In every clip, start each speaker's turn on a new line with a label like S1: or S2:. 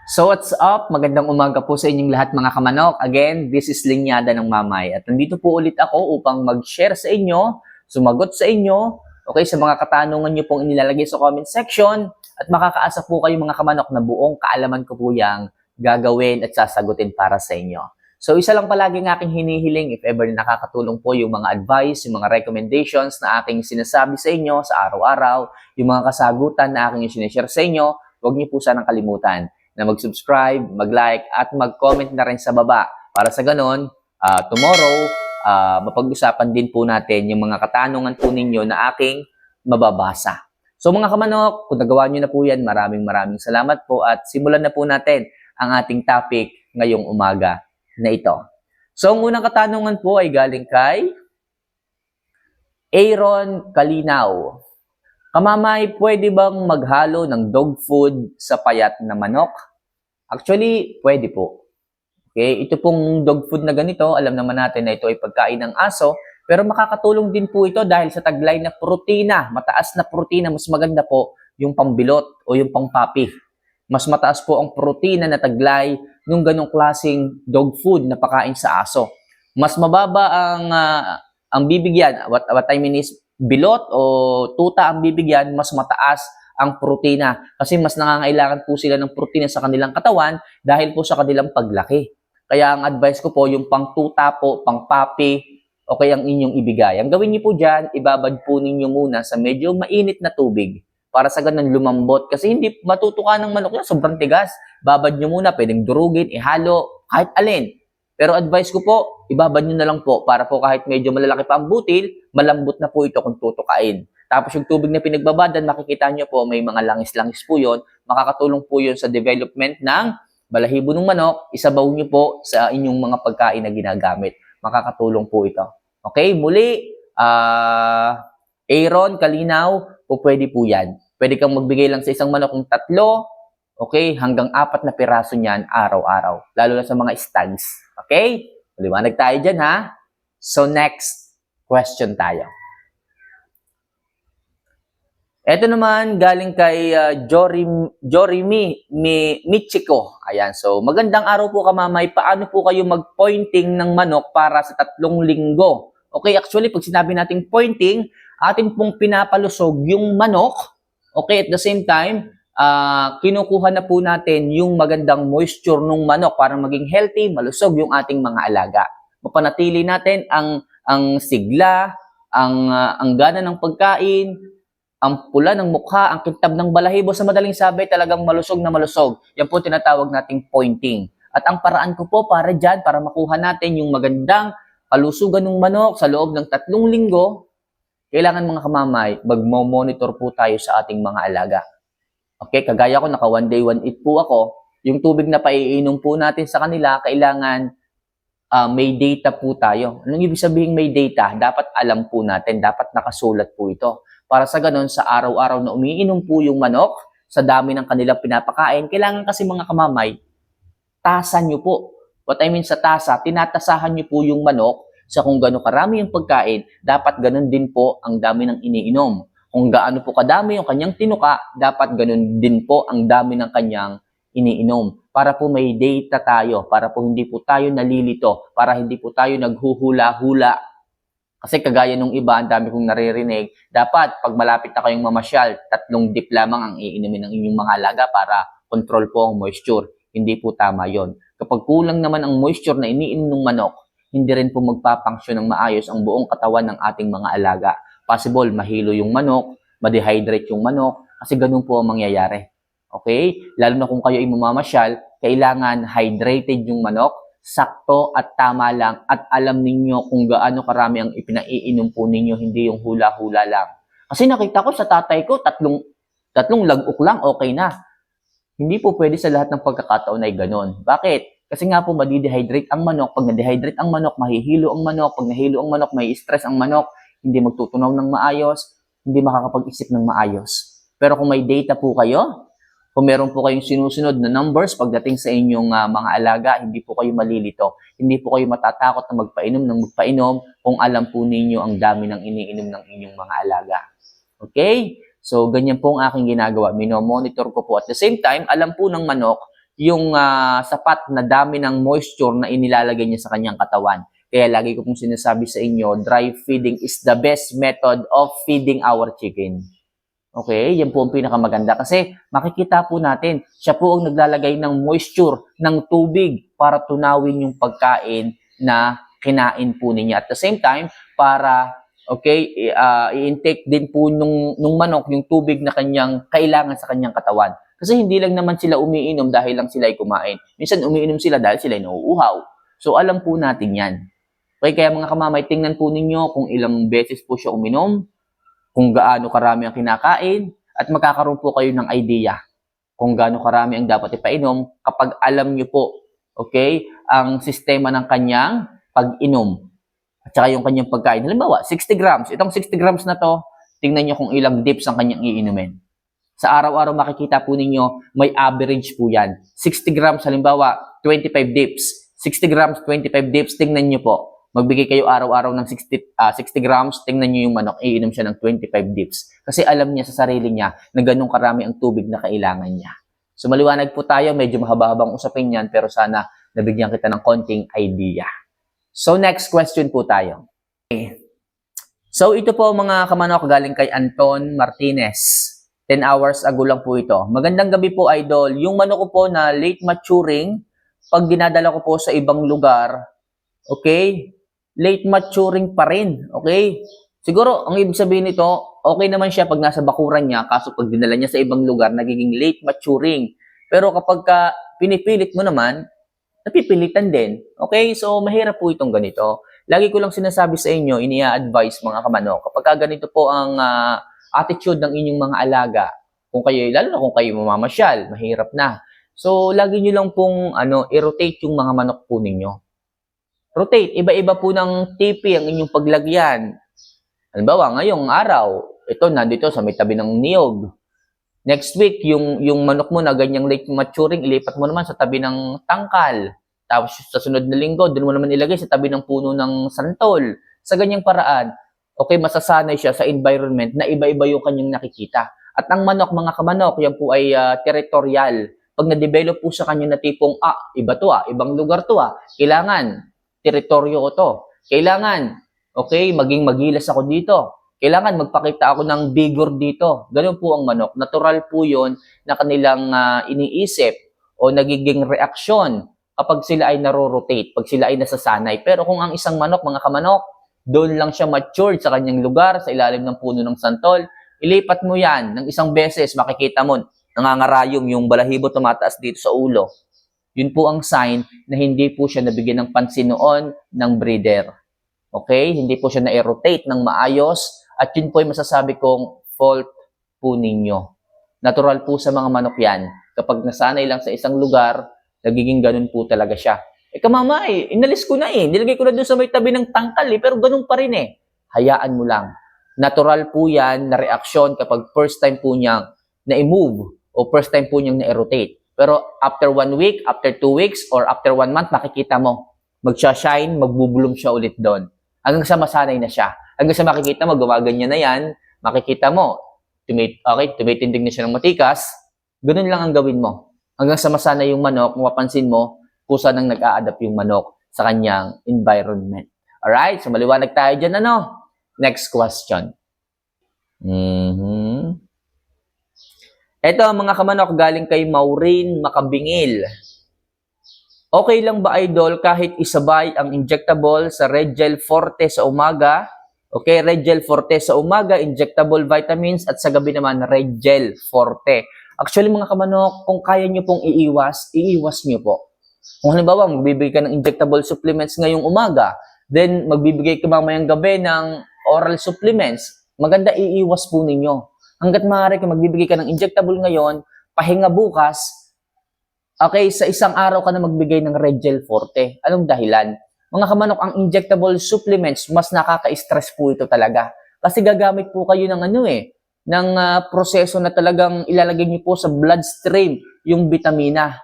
S1: So what's up? Magandang umaga po sa inyong lahat mga kamanok. Again, this is Linyada ng Mamay. At nandito po ulit ako upang mag-share sa inyo, sumagot sa inyo, okay, sa mga katanungan nyo pong inilalagay sa comment section. At makakaasa po kayo mga kamanok na buong kaalaman ko po yang gagawin at sasagutin para sa inyo. So isa lang palagi ng aking hinihiling if ever nakakatulong po yung mga advice, yung mga recommendations na aking sinasabi sa inyo sa araw-araw, yung mga kasagutan na aking sinishare sa inyo, huwag niyo po sanang kalimutan na mag-subscribe, mag-like, at mag-comment na rin sa baba. Para sa ganon, tomorrow, mapag-usapan din po natin yung mga katanungan po ninyo na aking mababasa. So mga kamanok, kung nagawa nyo na po yan, maraming salamat po at simulan na po natin ang ating topic ngayong umaga na ito. So ang unang katanungan po ay galing kay Aaron Kalinaw. Kamamay, pwede bang maghalo ng dog food sa payat na manok? Actually, pwede po. Okay, ito pong dog food na ganito, alam naman natin na ito ay pagkain ng aso, pero makakatulong din po ito dahil sa taglay na protina, mataas na protina, mas maganda po yung pambilot o yung pangpapi. Mas mataas po ang protina na taglay ng ganong klaseng dog food na pakain sa aso. Mas mababa ang bibigyan, what I mean is bilot o tuta ang bibigyan, mas mataas ang protina. Kasi mas nangangailangan po sila ng protina sa kanilang katawan dahil po sa kanilang paglaki. Kaya ang advice ko po, yung pang tuta po, pang papi, okay ang inyong ibigay. Ang gawin niyo po dyan, ibabad po ninyo muna sa medyo mainit na tubig para sa ganun lumambot. Kasi hindi matutuka ng manok yan, sobrang tigas. Babad niyo muna, pwedeng durugin, ihalo, kahit alin. Pero advice ko po, ibabad nyo na lang po para po kahit medyo malalaki pa ang butil, malambot na po ito kung tutukain. Tapos yung tubig na pinagbabadan, makikita nyo po may mga langis-langis po yon. Makakatulong po yon sa development ng balahibo ng manok. Isabaw nyo po sa inyong mga pagkain na ginagamit. Makakatulong po ito. Okay, muli, Aaron, Kalinaw, po pwede po yan. Pwede kang magbigay lang sa isang manok ng 3, okay, hanggang 4 na piraso niyan araw-araw. Lalo na sa mga stags. Okay? Maliwanag tayo dyan, ha? So, next question tayo. Ito naman, galing kay Jorimi Michiko. Ayan, so, magandang araw po kamamay. Paano po kayo mag-pointing ng manok para sa 3 linggo? Okay, actually, pag sinabi nating pointing, atin pong pinapalusog yung manok. Okay, at the same time, kinukuha na po natin yung magandang moisture ng manok para maging healthy, malusog yung ating mga alaga. Mapanatili natin ang sigla, ang gana ng pagkain, ang pula ng mukha, ang kintab ng balahibo, sa madaling sabi, talagang malusog na malusog. Yan po tinatawag nating pointing. At ang paraan ko po para dyan, para makuha natin yung magandang kalusugan ng manok sa loob ng 3 linggo, kailangan mga kamamay, magmo-monitor po tayo sa ating mga alaga. Okay, kagaya ko, naka 1 day, 1 eat po ako. Yung tubig na paiinom po natin sa kanila, kailangan may data po tayo. Anong ibig sabihin may data? Dapat alam po natin, dapat nakasulat po ito. Para sa ganun, sa araw-araw na umiinom po yung manok, sa dami ng kanilang pinapakain, kailangan kasi mga kamamay, tasan nyo po. What I mean sa tasa, tinatasahan nyo po yung manok sa kung gano'ng karami yung pagkain, dapat ganun din po ang dami ng iniinom. Kung gaano po kadami yung kanyang tinuka, dapat ganun din po ang dami ng kanyang iniinom. Para po may data tayo, para po hindi po tayo nalilito, para hindi po tayo naghuhula-hula. Kasi kagaya nung iba, ang dami kong naririnig, dapat pag malapit na kayong mamasyal, 3 dip lamang ang iinumin ng inyong mga alaga para control po ang moisture. Hindi po tama yon. Kapag kulang naman ang moisture na iniinom ng manok, hindi rin po magpapangsyon ng maayos ang buong katawan ng ating mga alaga. Possible, mahilo yung manok, ma-dehydrate yung manok, kasi ganun po ang mangyayari. Okay? Lalo na kung kayo ay mamamasyal, kailangan hydrated yung manok, sakto at tama lang, at alam ninyo kung gaano karami ang ipinaiinom po ninyo, hindi yung hula-hula lang. Kasi nakita ko sa tatay ko, 3 lagok lang, okay na. Hindi po pwede sa lahat ng pagkakataon ay ganun. Bakit? Kasi nga po, madi-dehydrate ang manok. Pag na-dehydrate ang manok, mahihilo ang manok. Pag nahilo ang manok, may stress ang manok. Hindi magtutunaw ng maayos, hindi makakapag-isip ng maayos. Pero kung may data po kayo, kung meron po kayong sinusunod na numbers pagdating sa inyong mga alaga, hindi po kayo malilito. Hindi po kayo matatakot na magpainom kung alam po ninyo ang dami ng iniinom ng inyong mga alaga. Okay? So, ganyan po ang aking ginagawa. Minomonitor ko po. At the same time, alam po ng manok yung sapat na dami ng moisture na inilalagay niya sa kanyang katawan. Kaya lagi ko pong sinasabi sa inyo, dry feeding is the best method of feeding our chicken. Okay, yan po ang pinakamaganda kasi makikita po natin, siya po ang naglalagay ng moisture, ng tubig para tunawin yung pagkain na kinain po ninyo. At the same time, para i-intake din po nung manok yung tubig na kanyang kailangan sa kanyang katawan. Kasi hindi lang naman sila umiinom dahil lang sila ay kumain. Minsan umiinom sila dahil sila ay nauuhaw. So alam po natin yan. Okay, kaya mga kamamay, tingnan po ninyo kung ilang beses po siya uminom, kung gaano karami ang kinakain, at magkakaroon po kayo ng idea kung gaano karami ang dapat ipainom kapag alam nyo po, okay, ang sistema ng kanyang pag-inom at saka yung kanyang pagkain. Halimbawa, 60 grams. Itong 60 grams na to, tingnan nyo kung ilang dips ang kanyang iinumin. Sa araw-araw makikita po ninyo, may average po yan. 60 grams, halimbawa, 25 dips. 60 grams, 25 dips, tingnan nyo po. Magbigay kayo araw-araw ng 60 grams, tingnan nyo yung manok, iinom siya ng 25 dips. Kasi alam niya sa sarili niya na ganun karami ang tubig na kailangan niya. So maliwanag po tayo, medyo mahaba-habang usapin yan, pero sana nabigyan kita ng konting idea. So next question po tayo. Okay. So ito po mga kamanok galing kay Anton Martinez. 10 hours ago lang po ito. Magandang gabi po, idol. Yung manok ko po na late maturing, pag dinadala ko po sa ibang lugar, okay, late maturing pa rin, okay? Siguro, ang ibig sabihin nito, okay naman siya pag nasa bakuran niya, kaso pag dinala niya sa ibang lugar, nagiging late maturing. Pero kapag pinipilit mo naman, napipilitan din. Okay? So, mahirap po itong ganito. Lagi ko lang sinasabi sa inyo, inia-advise mga kamanok, kapag ganito po ang attitude ng inyong mga alaga, kung kayo, lalo na kung kayo mamamasyal, mahirap na. So, lagi nyo lang pong i-rotate yung mga manok po ninyo. Rotate, iba-iba po ng tipi ang inyong paglagyan. Halimbawa, ngayong araw, ito nandito sa may tabi ng niyog. Next week, yung manok mo na ganyang late maturing, ilipat mo naman sa tabi ng tangkal. Tapos sa sunod na linggo, doon mo naman ilagay sa tabi ng puno ng santol. Sa ganyang paraan, okay, masasanay siya sa environment na iba-iba yung kanyang nakikita. At ang manok, mga kamanok, yan po ay territorial. Pag na-develop po sa kanya na tipong, iba to ibang lugar to kailangan teritoryo ko to. Kailangan, okay, maging magilas ako dito. Kailangan magpakita ako ng vigor dito. Ganun po ang manok. Natural po yon na kanilang iniisip o nagiging reaksyon kapag sila ay naro-rotate, pag sila ay nasasanay. Pero kung ang isang manok, mga kamanok, doon lang siya matured sa kanyang lugar, sa ilalim ng puno ng santol, ilipat mo yan ng isang beses, makikita mo, nangangarayong yung balahibo tumataas dito sa ulo. Yun po ang sign na hindi po siya nabigyan ng pansin noon ng breeder. Okay? Hindi po siya na-rotate ng maayos at yun po ay masasabi kong fault po ninyo. Natural po sa mga manok yan. Kapag nasanay lang sa isang lugar, nagiging ganun po talaga siya. Kamama inalis ko na nilagay ko na doon sa may tabi ng tangkal pero ganun pa rin Hayaan mo lang. Natural po yan na reaksyon kapag first time po niyang na-move o first time po niyang na-rotate. Pero after 1 week, after 2 weeks, or after 1 month, makikita mo, magsha-shine, magbubulong siya ulit doon. Hanggang sa masanay na siya. Hanggang sa makikita mo, gumaganyan na yan, makikita mo, tumitindig na siya ng matikas, ganun lang ang gawin mo. Hanggang sa masanay yung manok, mapapansin mo, kung saan ang nag-a-adapt yung manok sa kanyang environment. Alright? So maliwanag tayo dyan, Next question. Ito mga kamanok galing kay Maureen Makabingil. Okay lang ba, idol, kahit isabay ang injectable sa Red Gel Forte sa umaga? Okay, Red Gel Forte sa umaga, injectable vitamins, at sa gabi naman Red Gel Forte. Actually mga kamanok, kung kaya nyo pong iiwas nyo po. Kung halimbawa, magbibigay ka ng injectable supplements ngayong umaga, then magbibigay ka mamayang gabi ng oral supplements, maganda iiwas po ninyo. Hanggat maaari ka magbibigay ka ng injectable ngayon, pahinga bukas, okay, sa isang araw ka na magbigay ng Red Gel Forte. Anong dahilan? Mga kamanok, ang injectable supplements, mas nakaka-stress po ito talaga. Kasi gagamit po kayo ng ng proseso na talagang ilalagay niyo po sa bloodstream yung vitamina.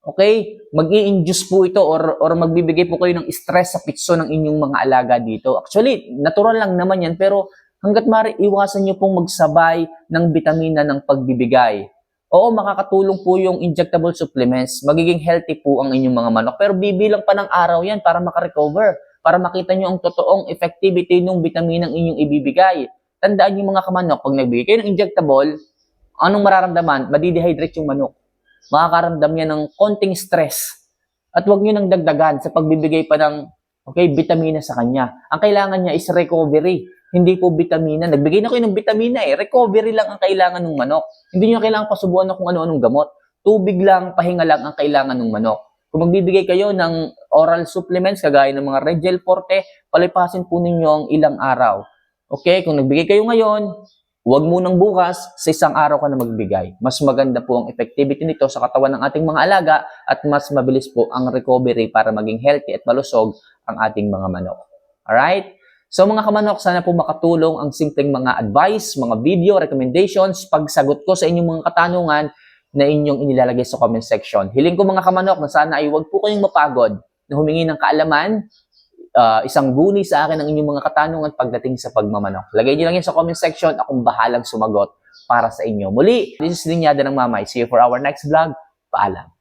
S1: Okay? Mag-i-induce po ito or magbibigay po kayo ng stress sa pitso ng inyong mga alaga dito. Actually, natural lang naman yan, pero hanggat maaari, iwasan nyo pong magsabay ng bitamina ng pagbibigay. Oo, makakatulong po yung injectable supplements. Magiging healthy po ang inyong mga manok. Pero bibilang pa ng araw yan para makarecover. Para makita nyo ang totoong effectivity ng vitamin ang inyong ibibigay. Tandaan nyo mga kamanok, pag nagbigay kayo ng injectable, anong mararamdaman? Madidehydrate yung manok. Makakaramdam yan ng konting stress. At huwag nyo nang dagdagan sa pagbibigay pa ng vitamina sa kanya. Ang kailangan niya is recovery. Hindi po vitamina. Nagbigay na kayo ng vitamina recovery lang ang kailangan ng manok. Hindi nyo kailangan pasubuan na kung ano-anong gamot. Tubig lang, pahinga lang ang kailangan ng manok. Kung magbibigay kayo ng oral supplements, kagaya ng mga Red Gel Forte, palipasin po ninyo ang ilang araw. Okay? Kung nagbigay kayo ngayon, huwag munang bukas, sa isang araw ka na magbigay. Mas maganda po ang effectivity nito sa katawan ng ating mga alaga at mas mabilis po ang recovery para maging healthy at malusog ang ating mga manok. Alright? So mga kamanok, sana po makatulong ang simpleng mga advice, mga video, recommendations, pagsagot ko sa inyong mga katanungan na inyong inilalagay sa comment section. Hiling ko mga kamanok na sana ay huwag po kayong mapagod na humingi ng kaalaman, isang guni sa akin ang inyong mga katanungan pagdating sa pagmamanok. Lagay niyo lang yan sa comment section, akong bahalang sumagot para sa inyo. Muli, this is Linyada ng Mamay. See you for our next vlog. Paalam.